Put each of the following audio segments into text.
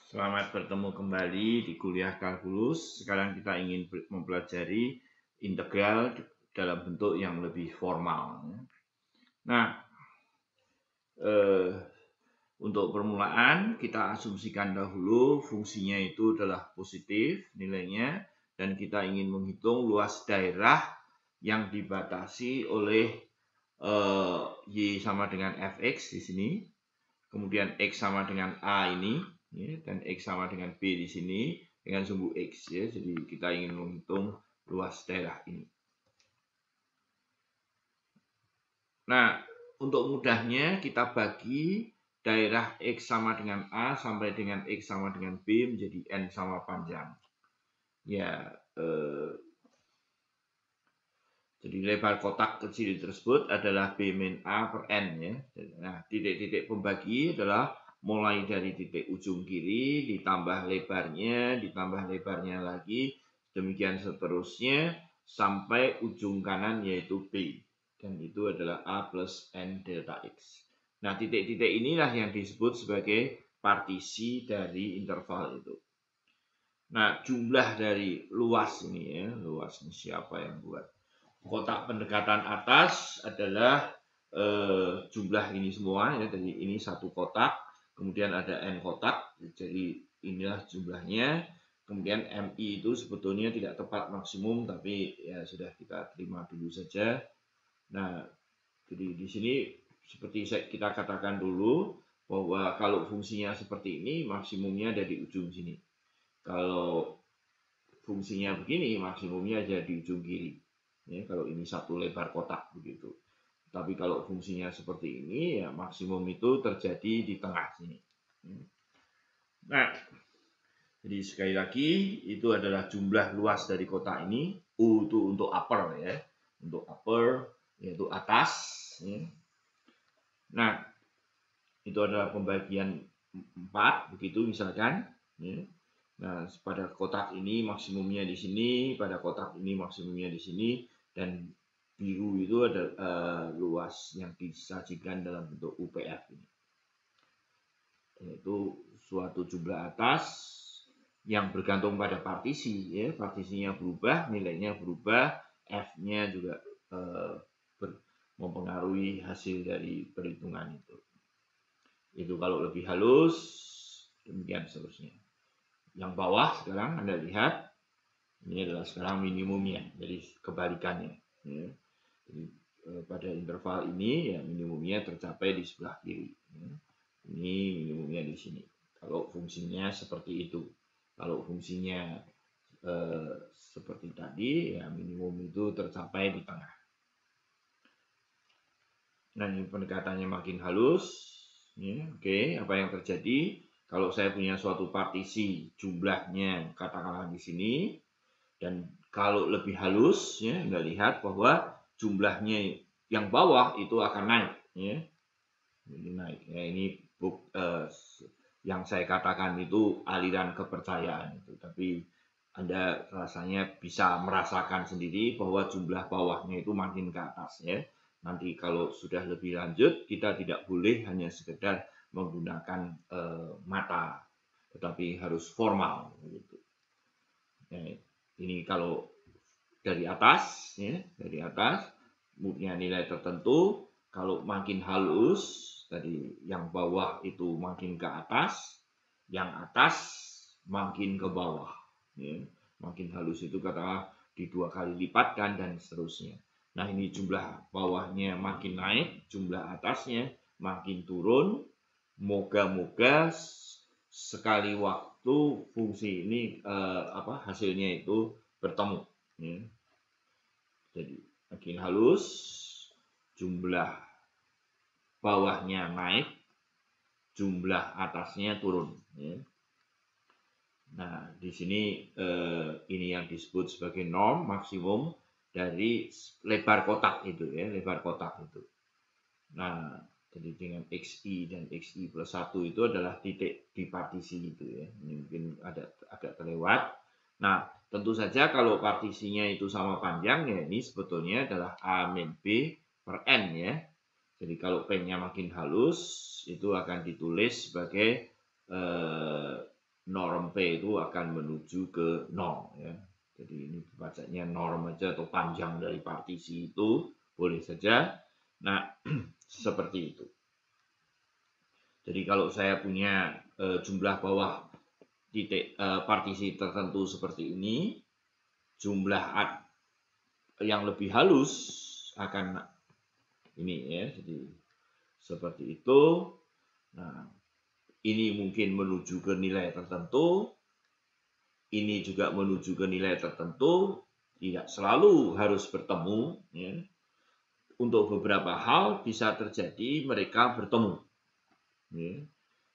Selamat bertemu kembali di kuliah kalkulus. Sekarang kita ingin mempelajari integral dalam bentuk yang lebih formal. Nah, untuk permulaan kita asumsikan dahulu fungsinya itu adalah positif nilainya, dan kita ingin menghitung luas daerah yang dibatasi oleh Y sama dengan Fx di sini, kemudian X sama dengan A ini, ya, dan X sama dengan B di sini dengan sumbu X, ya. Jadi kita ingin menghitung luas daerah ini. Nah, untuk mudahnya kita bagi daerah X sama dengan A sampai dengan X sama dengan B menjadi N sama panjang. Ya, jadi lebar kotak kecil tersebut adalah B min A per N, ya. Nah, titik-titik pembagi adalah mulai dari titik ujung kiri ditambah lebarnya lagi, demikian seterusnya sampai ujung kanan yaitu B. Dan itu adalah A plus N delta X. Nah, titik-titik inilah yang disebut sebagai partisi dari interval itu. Nah, jumlah dari luas ini, ya, luas ini siapa yang buat? Kotak pendekatan atas adalah jumlah ini semua, ya. Jadi ini satu kotak, kemudian ada N kotak, jadi inilah jumlahnya. Kemudian MI itu sebetulnya tidak tepat maksimum, tapi ya sudah kita terima dulu saja. Nah, jadi di sini seperti kita katakan dulu bahwa kalau fungsinya seperti ini, maksimumnya ada di ujung sini. Kalau fungsinya begini, maksimumnya ada di ujung kiri. Ya, kalau ini satu lebar kotak begitu. Tapi kalau fungsinya seperti ini, ya maksimum itu terjadi di tengah sini. Nah, jadi sekali lagi itu adalah jumlah luas dari kotak ini. U itu untuk upper, ya, untuk upper yaitu atas. Ya. Nah, itu adalah pembagian 4 begitu misalkan. Ya. Nah, pada kotak ini maksimumnya di sini, pada kotak ini maksimumnya di sini, dan biru itu ada luas yang disajikan dalam bentuk UPF ini. Yaitu suatu jumlah atas yang bergantung pada partisi, ya. Partisinya berubah, nilainya berubah, F-nya juga mempengaruhi hasil dari perhitungan itu. Itu kalau lebih halus, demikian seterusnya. Yang bawah sekarang Anda lihat, ini adalah sekarang minimumnya, jadi kebalikannya. Ya. Jadi, pada interval ini ya minimumnya tercapai di sebelah kiri. Ya. Ini minimumnya di sini. Kalau fungsinya seperti itu. Kalau fungsinya seperti tadi, ya minimum itu tercapai di tengah. Nah, ini pendekatannya makin halus. Ya, oke, apa yang terjadi? Kalau saya punya suatu partisi, jumlahnya katakanlah di sini, dan kalau lebih halus, ya, Anda lihat bahwa jumlahnya yang bawah itu akan naik, ya. Ini naik. Ya, ini yang saya katakan itu aliran kepercayaan itu, tapi Anda rasanya bisa merasakan sendiri bahwa jumlah bawahnya itu makin ke atas, ya. Nanti kalau sudah lebih lanjut, kita tidak boleh hanya sekedar menggunakan mata, tetapi harus formal, gitu. Ya, ini kalau dari atas, ya, dari atas punya nilai tertentu. Kalau makin halus, tadi yang bawah itu makin ke atas, yang atas makin ke bawah, ya. Makin halus itu katakanlah di 2 kali lipatkan dan seterusnya. Nah, ini jumlah bawahnya makin naik, jumlah atasnya makin turun. Moga-moga sekali waktu fungsi ini hasilnya itu bertemu, ya. Jadi makin halus, jumlah bawahnya naik, jumlah atasnya turun, ya. Nah, di sini ini yang disebut sebagai norm maksimum dari lebar kotak itu, ya, lebar kotak itu. Nah, jadi dengan XI dan XI plus 1 itu adalah titik di partisi itu, ya. Ini mungkin agak terlewat. Nah, tentu saja kalau partisinya itu sama panjang, ya ini sebetulnya adalah A min B per N, ya. Jadi kalau P-nya makin halus, itu akan ditulis sebagai norm P itu akan menuju ke 0 ya. Jadi ini bacanya norm aja atau panjang dari partisi itu boleh saja. Nah, seperti itu. Jadi kalau saya punya jumlah bawah titik partisi tertentu seperti ini, jumlah yang lebih halus akan ini ya. Jadi seperti itu. Nah, ini mungkin menuju ke nilai tertentu, ini juga menuju ke nilai tertentu, tidak selalu harus bertemu ya. Untuk beberapa hal bisa terjadi mereka bertemu ya.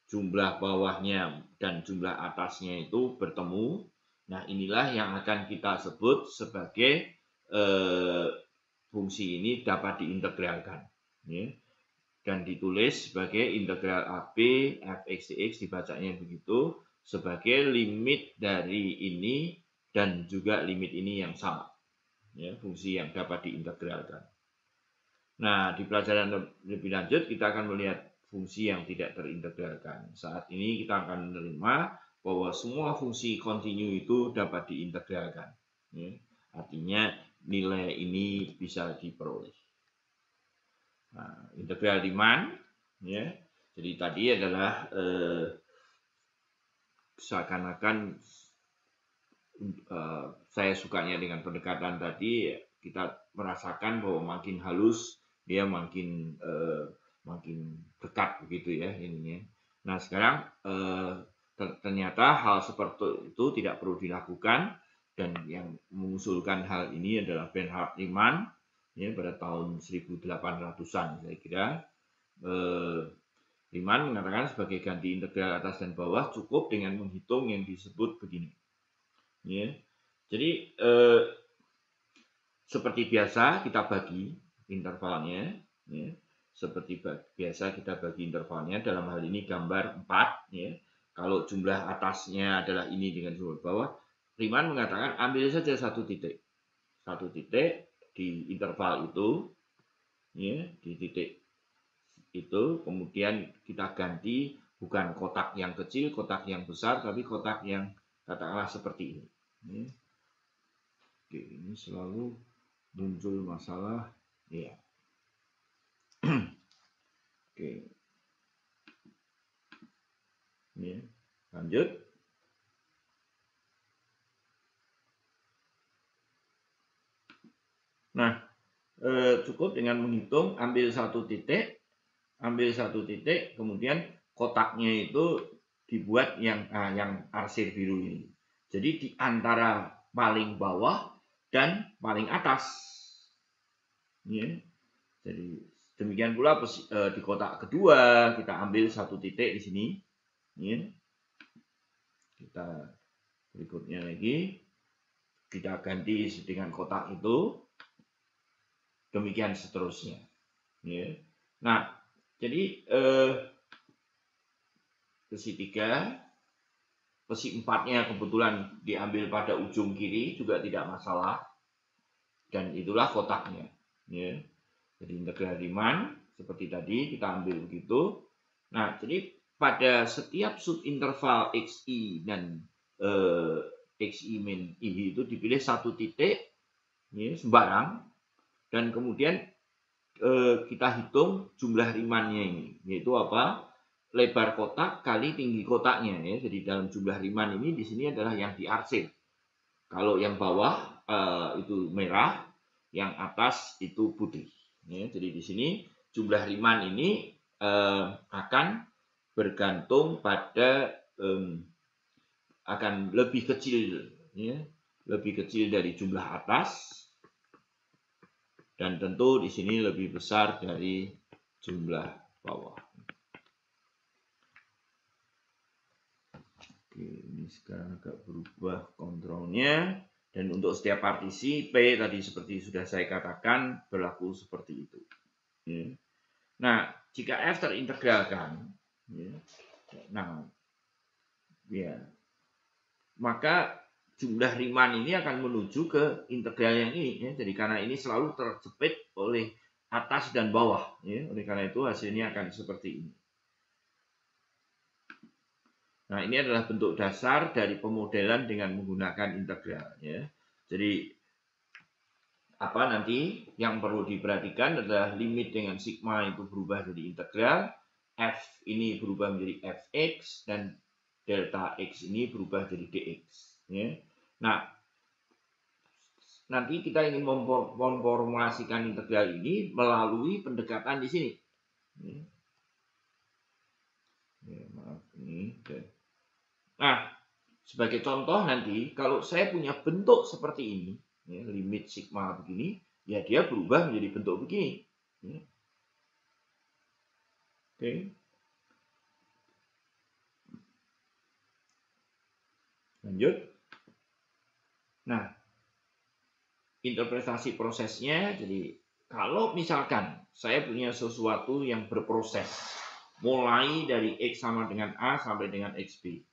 Jumlah bawahnya dan jumlah atasnya itu bertemu. Nah, inilah yang akan kita sebut sebagai fungsi ini dapat diintegralkan ya. Dan ditulis sebagai integral AB fx dx, dibacanya begitu, sebagai limit dari ini dan juga limit ini yang sama ya, fungsi yang dapat diintegralkan. Nah, di pelajaran lebih lanjut kita akan melihat fungsi yang tidak terintegralkan. Saat ini kita akan menerima bahwa semua fungsi kontinu itu dapat diintegralkan ya. Artinya nilai ini bisa diperoleh. Nah, integral Riemann ya. Jadi tadi adalah seakan-akan saya sukanya dengan pendekatan tadi, kita merasakan bahwa makin halus dia makin dekat begitu ya ininya. Nah, sekarang ternyata hal seperti itu tidak perlu dilakukan, dan yang mengusulkan hal ini adalah Bernhard Riemann ya, pada tahun 1800-an saya kira. Riemann mengatakan sebagai ganti integral atas dan bawah cukup dengan menghitung yang disebut begini. Ya. Jadi seperti biasa kita bagi intervalnya ya. Seperti biasa kita bagi intervalnya, dalam hal ini gambar 4 ya. Kalau jumlah atasnya adalah ini dengan jumlah bawah, Riemann mengatakan ambil saja satu titik di interval itu ya, di titik itu, kemudian kita ganti bukan kotak yang kecil, kotak yang besar, tapi kotak yang katakanlah seperti ini. Oke, ini selalu muncul masalah ya. Oke. Ya, lanjut. Nah, cukup dengan menghitung, ambil satu titik, kemudian kotaknya itu dibuat yang arsir biru ini. Jadi di antara paling bawah dan paling atas. Ya. Jadi demikian pula di kotak kedua kita ambil satu titik di sini. Ya. Kita berikutnya lagi kita ganti dengan kotak itu. Demikian seterusnya. Ya. Nah, jadi besi 3, besi 4-nya kebetulan diambil pada ujung kiri juga tidak masalah. Dan itulah kotaknya. Ya. Jadi integral Riemann seperti tadi kita ambil begitu. Nah, jadi pada setiap subinterval xi dan xi min i itu dipilih satu titik ya, sembarang, dan kemudian kita hitung jumlah Riemann-nya ini, yaitu apa? Lebar kotak kali tinggi kotaknya ya. Jadi dalam jumlah Riemann ini di sini adalah yang diarsir. Kalau yang bawah itu merah, yang atas itu putih. Ya, jadi di sini jumlah Riemann ini akan bergantung pada akan lebih kecil ya, lebih kecil dari jumlah atas, dan tentu di sini lebih besar dari jumlah bawah. Oke, ini sekarang agak berubah kontrolnya, dan untuk setiap partisi P tadi seperti sudah saya katakan berlaku seperti itu. Ya. Nah, jika F terintegralkan, ya, nah, ya, maka jumlah Riemann ini akan menuju ke integral yang ini ya. Jadi karena ini selalu terjepit oleh atas dan bawah ya. Oleh karena itu hasilnya akan seperti ini. Nah, ini adalah bentuk dasar dari pemodelan dengan menggunakan integral ya. Jadi apa nanti yang perlu diperhatikan adalah limit dengan sigma itu berubah jadi integral, f ini berubah menjadi fx, dan delta x ini berubah jadi dx ya. Nah, nanti kita ingin memformulasikan integral ini melalui pendekatan di sini. Maaf ini. Nah, sebagai contoh nanti kalau saya punya bentuk seperti ini, ya, limit sigma begini, ya dia berubah menjadi bentuk begini. Ya. Oke. Lanjut. Nah, interpretasi prosesnya, jadi kalau misalkan saya punya sesuatu yang berproses, mulai dari X sama dengan A sampai dengan XB,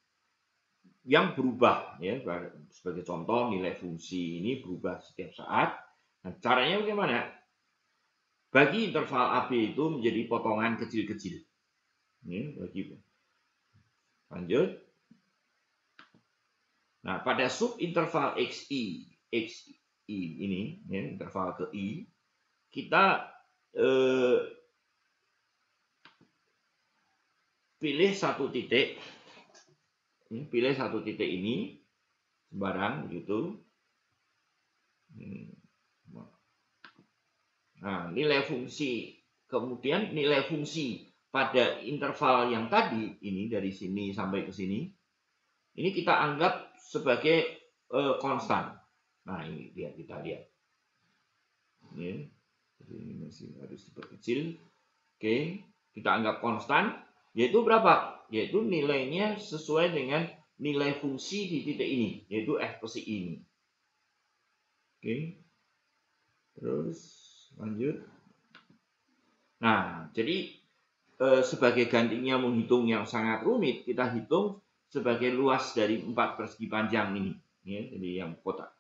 yang berubah ya, sebagai contoh nilai fungsi ini berubah setiap saat. Nah, caranya bagaimana? Bagi interval AB itu menjadi potongan kecil-kecil. Ini bagi. Lanjut. Nah, pada subinterval XI ini ya, interval ke I, kita pilih satu titik. Pilih satu titik ini sembarang begitu. Nah, nilai fungsi, kemudian nilai fungsi pada interval yang tadi ini dari sini sampai ke sini, ini kita anggap sebagai konstan. Nah, ini dia, kita lihat. Ini, jadi ini masih harus diperkecil. Oke, kita anggap konstan, yaitu berapa? Yaitu nilainya sesuai dengan nilai fungsi di titik ini, yaitu f per i ini. Oke, terus lanjut. Nah, jadi sebagai gantinya menghitung yang sangat rumit, kita hitung sebagai luas dari 4 persegi panjang ini. Ya, jadi yang kotak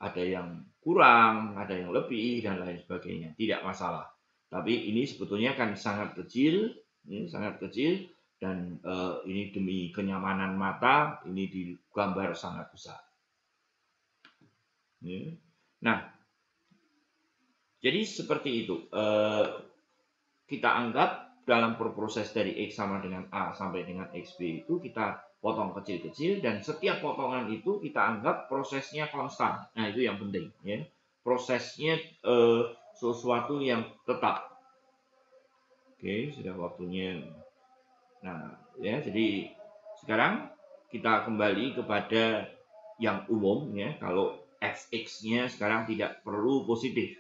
ada yang kurang, ada yang lebih, dan lain sebagainya. Tidak masalah. Tapi ini sebetulnya kan sangat kecil, dan ini demi kenyamanan mata, ini digambar sangat besar. Ya. Nah, jadi seperti itu. Kita anggap dalam proses dari X sama dengan A sampai dengan XB itu kita potong kecil-kecil, dan setiap potongan itu kita anggap prosesnya konstan. Nah, itu yang penting ya. Prosesnya sesuatu yang tetap. Oke, sudah waktunya. Nah, ya, jadi sekarang kita kembali kepada yang umum ya. Kalau fx-nya sekarang tidak perlu positif.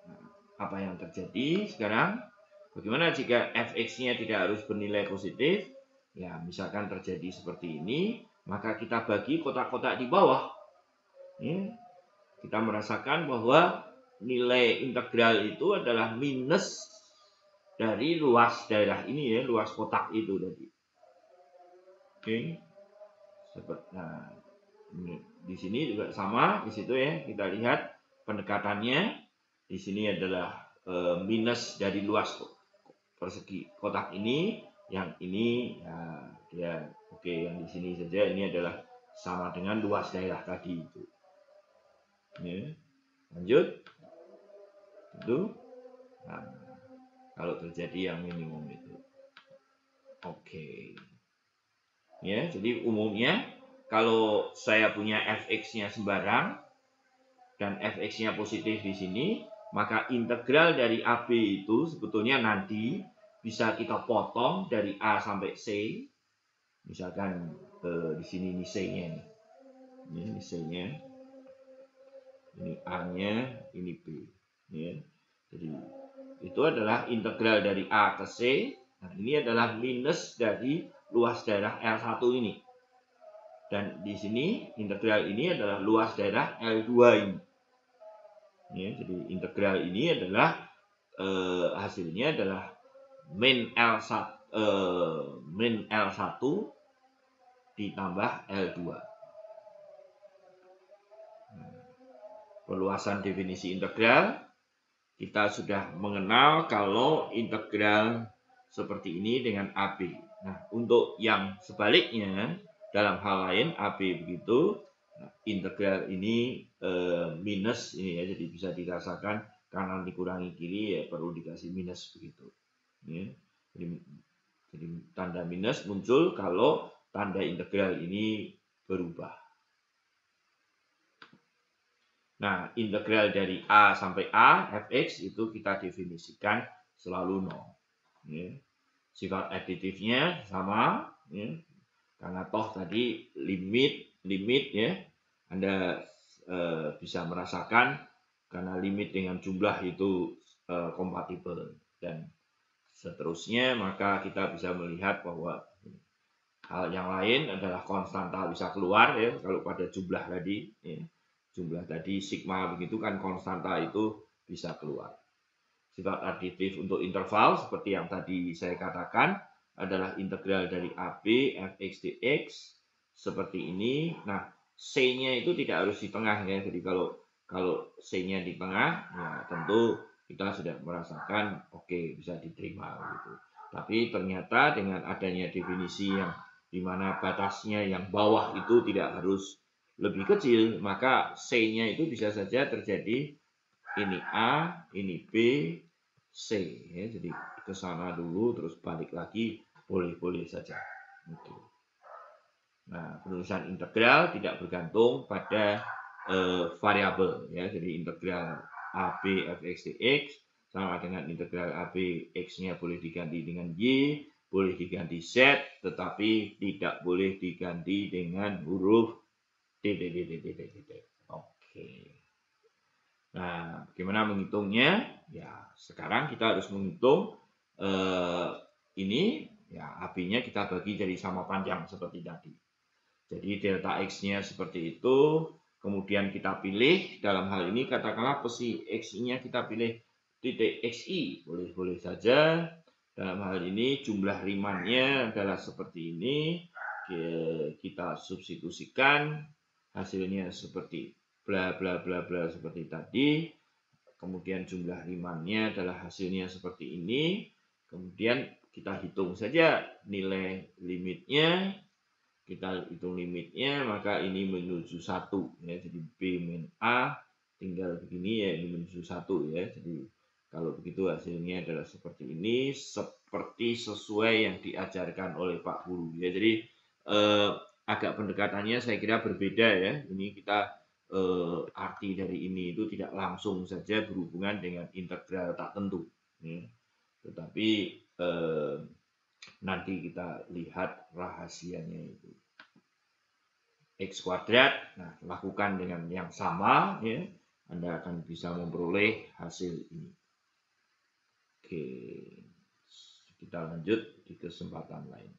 Nah, apa yang terjadi sekarang? Bagaimana jika fx-nya tidak harus bernilai positif? Ya, misalkan terjadi seperti ini, maka kita bagi kotak-kotak di bawah. Ya, kita merasakan bahwa nilai integral itu adalah minus dari luas daerah ini ya, luas kotak itu tadi. Oke. Nah, di sini juga sama, di situ ya, kita lihat pendekatannya. Di sini adalah minus dari luas persegi kotak ini, yang ini ya, dia oke, yang di sini saja ini adalah sama dengan luas daerah tadi itu. Ya. Lanjut. Itu. Nah, kalau terjadi yang minimum itu. Oke. Ya, jadi umumnya kalau saya punya fx-nya sembarang dan fx-nya positif di sini, maka integral dari AB itu sebetulnya nanti bisa kita potong dari A sampai C. Misalkan di sini ini C-nya nih. Ini C-nya. Ini A-nya, ini B. Ya. Jadi itu adalah integral dari A ke C. Nah, ini adalah minus dari luas daerah L1 ini. Dan di sini integral ini adalah luas daerah L2 ini. Ya, jadi integral ini adalah hasilnya adalah min L1 ditambah L2. Perluasan definisi integral, kita sudah mengenal kalau integral seperti ini dengan AB. Nah, untuk yang sebaliknya, dalam hal lain AB begitu, nah, integral ini minus ini ya, jadi bisa dirasakan kanan dikurangi kiri ya perlu dikasih minus begitu. Ya. Jadi tanda minus muncul kalau tanda integral ini berubah. Nah, integral dari A sampai A, fx itu kita definisikan selalu 0. Ya. Sifat aditifnya sama, ya. Karena toh tadi limit ya, Anda bisa merasakan karena limit dengan jumlah itu kompatibel dan seterusnya, maka kita bisa melihat bahwa hal yang lain adalah konstanta bisa keluar ya, kalau pada jumlah tadi ya. Jumlah tadi sigma begitu kan konstanta itu bisa keluar. Sifat aditif untuk interval seperti yang tadi saya katakan adalah integral dari AB fx dx seperti ini. Nah, C-nya itu tidak harus di tengah ya. Jadi kalau C-nya di tengah, ya tentu kita sudah merasakan oke, bisa diterima gitu. Tapi ternyata dengan adanya definisi yang di mana batasnya yang bawah itu tidak harus lebih kecil, maka C-nya itu bisa saja terjadi ini A, ini B, C ya. Jadi ke sana dulu terus balik lagi boleh-boleh saja. Gitu. Nah, penulisan integral tidak bergantung pada variabel ya. Jadi integral AB fx dx sama dengan integral AB x-nya boleh diganti dengan y, boleh diganti z, tetapi tidak boleh diganti dengan huruf d. Oke. Nah, bagaimana menghitungnya? Ya, sekarang kita harus menghitung ini, ya AB-nya kita bagi jadi sama panjang seperti tadi. Jadi delta X-nya seperti itu, kemudian kita pilih, dalam hal ini katakanlah posisi X-nya kita pilih titik XI, boleh-boleh saja. Dalam hal ini jumlah Riemannnya adalah seperti ini, kita substitusikan, hasilnya seperti bla bla bla bla seperti tadi. Kemudian jumlah Riemannnya adalah hasilnya seperti ini. Kemudian kita hitung saja nilai limitnya. Kita hitung limitnya, maka ini menuju 1 ya. Jadi B min A tinggal begini ya, ini menuju 1 ya. Jadi kalau begitu hasilnya adalah seperti ini, seperti sesuai yang diajarkan oleh Pak Guru ya. Jadi agak pendekatannya saya kira berbeda ya. Ini kita arti dari ini itu tidak langsung saja berhubungan dengan integral tak tentu ya. Tetapi nanti kita lihat rahasianya itu. X kuadrat, nah lakukan dengan yang sama ya, Anda akan bisa memperoleh hasil ini. Oke, kita lanjut di kesempatan lain.